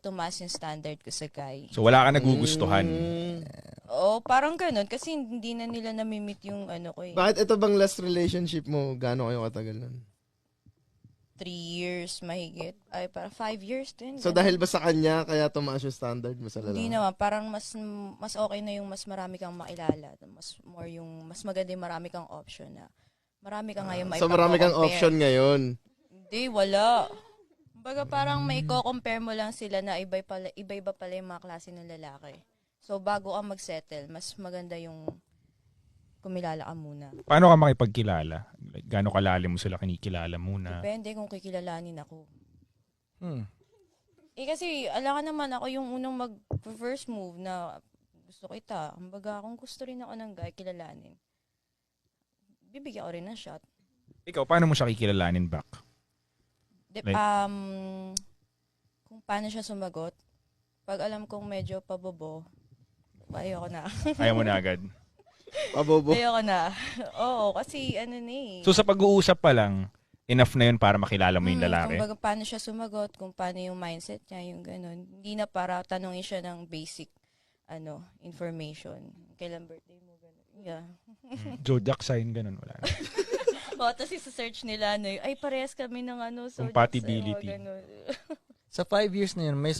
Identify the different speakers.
Speaker 1: tumaas yung standard ko sa guy.
Speaker 2: So wala ka nagugustuhan.
Speaker 1: Parang ganun. Kasi hindi na nila namimit yung ano ko eh.
Speaker 3: Bakit ito bang last relationship mo? Gaano kayo katagal nun?
Speaker 1: 3 years mahigit. Ay, para 5 years din.
Speaker 3: So dahil ba sa kanya, kaya tumaas yung standard mo sa lalaki?
Speaker 1: Hindi naman. Parang mas okay na yung mas marami kang makilala. Mas maganda yung marami kang option na. Marami kang ngayon
Speaker 3: So marami kang option ngayon?
Speaker 1: Hindi, wala. Baga parang may compare mo lang sila na iba-iba pala yung mga klase ng lalaki. So bago ka mag-settle, mas maganda yung kumilala ka muna.
Speaker 2: Paano ka makipagkilala? Like, gaano kalalim mo sila kinikilala muna?
Speaker 1: Depende kung kikilalanin ako. Kasi alam ka naman ako yung unang mag-first move na gusto kita. Kumbaga kung gusto rin ako ng guy, kilalanin. Bibigyan ko rin ng shot.
Speaker 2: Ikaw, paano mo siya kikilalanin back?
Speaker 1: Kung paano siya sumagot, pag alam kong medyo pabobo, ayoko na.
Speaker 2: Ayaw mo na agad?
Speaker 3: Pabobo.
Speaker 1: Ayoko na. Oo, kasi ano na eh.
Speaker 2: So sa pag-uusap pa lang, enough na yun para makilala mo yung lalaki?
Speaker 1: Kung paano siya sumagot, kung paano yung mindset niya, yung ganun. Hindi na para tanungin siya ng basic information. Kailan birthday mo, ganun. Yeah.
Speaker 2: Zodiac sign, ganun, wala na.
Speaker 1: Tapos isa-search nila, ay parehas kami ng
Speaker 2: Compatibility.
Speaker 1: ganun.
Speaker 4: Sa 5 years na yun, may